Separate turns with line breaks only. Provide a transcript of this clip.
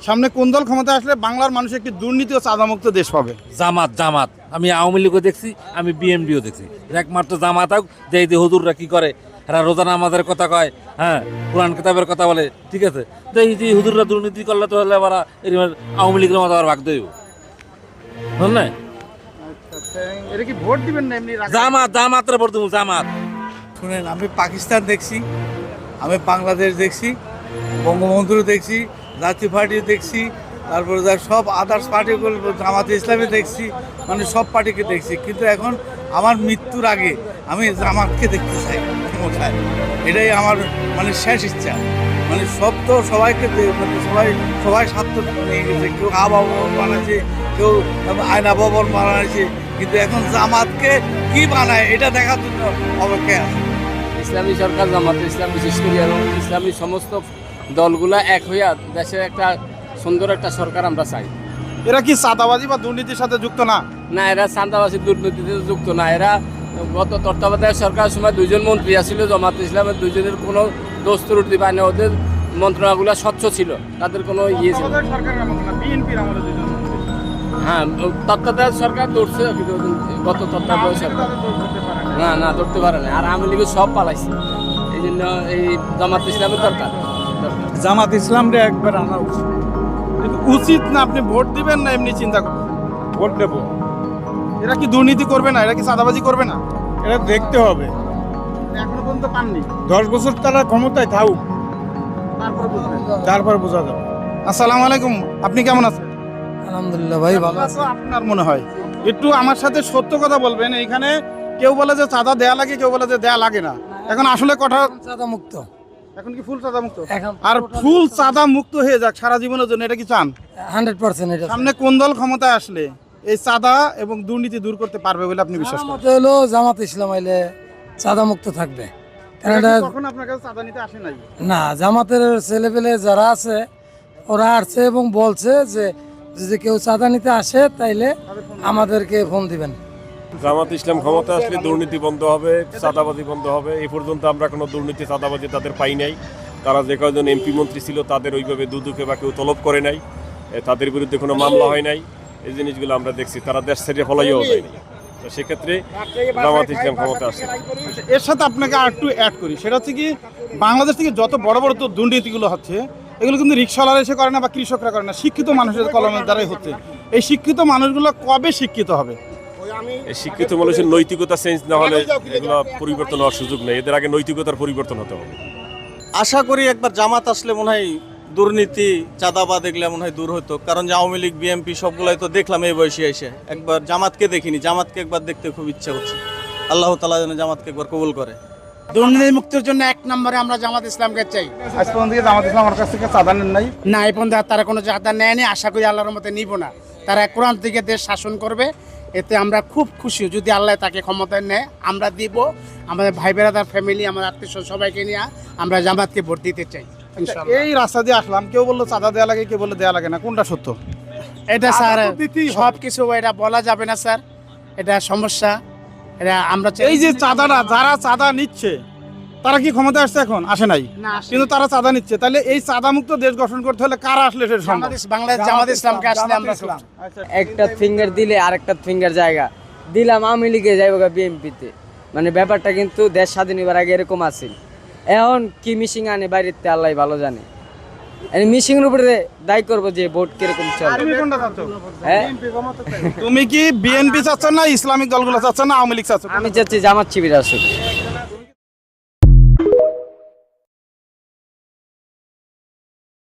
সামনে কোন দল ক্ষমতা আসলে বাংলার মানুষ একটি দুর্নীতি ও চাঁদামুক্ত দেশ পাবে?
জামাত আমি আওয়ামী লীগও দেখছি, আমি বিএনপিও দেখছি। একমাত্র জামাত হোক, যে এই যে হুজুররা কি করে, এরা রোজানা আমাদের কথা কয়, হ্যাঁ কোরআন কিতাবের কথা বলে, ঠিক আছে। তো এই যে হুজুররা দুর্নীতি করলে তো হলে আবার আওয়ামী লীগের মতো আবার ভাগ দেব, বুঝলেন?
এটা কি ভোট দিবেন না এমনি?
জামাতের ভোট দেবো, জামাত।
শুনেন, আমি পাকিস্তান দেখছি, আমি বাংলাদেশ দেখছি, বঙ্গবন্ধু দেখছি, জাতীয় পার্টি দেখছি, তারপরে সব আদার্স পার্টিগুলো, জামাতে ইসলামী দেখছি, মানে সব পার্টিকে দেখছি। কিন্তু এখন আমার মৃত্যুর আগে আমি জামাতকে দেখতে চাই ক্ষমতায়। এটাই আমার মানে শেষ ইচ্ছা। মানে সব তো সবাইকে মানে সবাই স্বার্থ নিয়ে গেছে। কেউ আবা ভবন বানাচ্ছে, কেউ আয়না ভবন বানাচ্ছে, কিন্তু এখন জামাতকে কি বানায় এটা দেখার জন্য অপেক্ষায় আছে।
ইসলামী সরকার, জামাতে ইসলাম বিশেষ করে এবং ইসলামী সমস্ত দলগুলা এক হইয়া দেশের একটা সুন্দর একটা সরকার আমরা চাই।
এরা কি চাঁদাবাজি বা দুর্নীতির সাথে যুক্ত না?
না, এরা চাঁদাবাজি দুর্নীতিতে যুক্ত না। এরা গত তত্ত্বাবধায়ক সরকারের সময় 2জন মন্ত্রী আসছিল, জামাতে ইসলামের 2জনের কোনো দোষ ত্রুটি পায় না। ওদের মন্ত্রণালয়গুলো স্বচ্ছ ছিল, তাদের কোনো ইয়ে ছিল। হ্যাঁ, তত্ত্বাবধায়ক সরকার ধরছে, গত তত্ত্বাবধায়ক সরকার না ধরতে পারে না। আর আওয়ামী লীগের সব পালাইছে, এই জন্য এই জামাত ইসলামের দরকার।
জামাত ইসলামরে একবার আনা উচিত।
উচিত না? আপনি ভোট দিবেন না এমনি চিন্তা করবেন?
ভোট দেবো।
এরা কি দুর্নীতি করবে না? এরা কি চাঁদাবাজি করবে না?
এটা দেখতে হবে।
এখনো পর্যন্ত পাননি।
10 বছর তারা ক্ষমতায় থাকুক,
তারপরে বুঝবেন।
তারপর বোঝা যাবে।
আসসালামু আলাইকুম, আপনি কেমন আছেন?
আলহামদুলিল্লাহ ভাই, ভালো আছে।
আপনার মনে হয় একটু আমার সাথে সত্য কথা বলবেন। এইখানে কেউ বলে যে চাঁদা দেয়া লাগে, কেউ বলে যে দেয়া লাগে না। এখন আসলে কথা,
চাঁদা মুক্ত।
এখন কি ফুল চাঁদা মুক্ত?
এখন
আর ফুল চাঁদা মুক্ত হয়ে যাক সারা জীবনের জন্য, এটা কি চান?
100% এটা।
সামনে কোন দল ক্ষমতায় আসলে এই চাঁদা এবং দুর্নীতি দূর করতে পারবে বলে আপনি বিশ্বাস করেন?
মতে হলো জামাত ইসলাম আইলে চাঁদা মুক্ত থাকবে। কারণ এটা
কখন আপনার কাছে চাঁদা নিতে আসে নাই?
না, জামাতের ছেলেপেলে যারা আছে ওরা আসছে এবং বলছে যে যদি কেউ চাঁদা নিতে আসে তাইলে আমাদেরকে ফোন দিবেন।
জামাত ইসলাম ক্ষমতা আসলে দুর্নীতি বন্ধ হবে, চাঁদাবাজি বন্ধ হবে। এই পর্যন্ত আমরা কোনো দুর্নীতি চাঁদাবাজি তাদের পাই নাই। তারা যে কয়জন এমপি মন্ত্রী ছিল তাদের ওইভাবে দুদুকে বা কেউ তলব করে নাই, তাদের বিরুদ্ধে কোনো মামলা হয় নাই। এই জিনিসগুলো আমরা দেখছি। তারা দেশ ছেড়ে ফলাইও যায়নি। তো সেক্ষেত্রে জামাত ইসলাম ক্ষমতা আসছে।
এর সাথে আপনাকে আর একটু অ্যাড করি, সেটা হচ্ছে কি বাংলাদেশ থেকে যত বড় বড় তো দুর্নীতিগুলো হচ্ছে এগুলো কিন্তু রিক্সাওয়ালারা এসে করে না বা কৃষকরা করে না, শিক্ষিত মানুষের কলমের দ্বারাই হচ্ছে। এই শিক্ষিত মানুষগুলো কবে শিক্ষিত হবে?
এই শিক্ষিত মানুষের নৈতিকতা চেঞ্জ না হলে এগুলো পরিবর্তন হওয়ার সুযোগ নেই। এদের আগে নৈতিকতার পরিবর্তন হতে হবে।
আশা করি একবার জামাত আসলে মনে হয় দুর্নীতি চাঁদাবাদ এগুলো মনে হয় দূর হতো। কারণ যে আওয়ামী লীগ বিএনপি সবগুলাই তো দেখলাম এই বয়সে এসে, একবার জামাতকে দেখিনি। জামাতকে একবার দেখতে খুব ইচ্ছা হচ্ছে। আল্লাহ তাআলা যেন জামাতকে একবার কবুল করে।
দুর্নীতি মুক্তির জন্য 1 নম্বরে আমরা জামাত ইসলামকে চাই।
আজ পর্যন্ত কি জামাত ইসলাম আমার কাছ থেকে চাঁদা নেন নাই?
না, এই পর্যন্ত তারা কোনো চাঁদা নেয়নি, আশা করি আল্লাহর মতে নিব না। তারা কোরআন থেকে দেশ শাসন করবে, এতে আমরা খুব খুশি। যদি আল্লাহ তাকে ক্ষমতায় নেয় আমরা দিব। আমাদের ভাই বেড়াদার ফ্যামিলি, আমার আত্মীয় সবাইকে নিয়ে আমরা জামাতকে ভোট দিতে চাই ইনশাআল্লাহ।
এই রাস্তা দিয়ে আসলাম, কেউ বললো চাঁদা দেওয়া লাগে, কেউ বললো দেওয়া লাগে না, কোনটা সত্য?
এটা স্যার সব কিছু এটা বলা যাবে না স্যার, এটা সমস্যা। এটা আমরা চাই।
এই যে চাঁদাটা, যারা চাঁদা নিচ্ছে তারা কি ক্ষমতা আসছে? এখন আসে নাই, কিন্তু তারা চাঁদা নিচ্ছে। তাহলে এই চাঁদা মুক্ত দেশ গঠন করতে হলে কারা আসলে সেটা সম্ভব?
বাংলাদেশ জামাত ইসলামকে আসলে আমরা
একটা ফিঙ্গার দিলে আরেকটা ফিঙ্গার জায়গা দিলাম আওয়ামী লীগে যাইব বিএনপিতে। মানে ব্যাপারটা কিন্তু দেশ স্বাধীন হবার আগে এরকম আছিল। এখন কি মিশিং আনে বাইরেতে আল্লাহ ভালো জানে। মিশিং এর উপরে দায়ী করবো যে ভোট কিরকম চলে।
তুমি কোনটা চাচ্ছ?
হ্যাঁ,
তুমি কি বিএনপি চাচ্ছ না ইসলামিক দলগুলো চাচ্ছ না আওয়ামী লীগ চাচ্ছ?
আমি চাচ্ছি জামাত শিবির আসুক।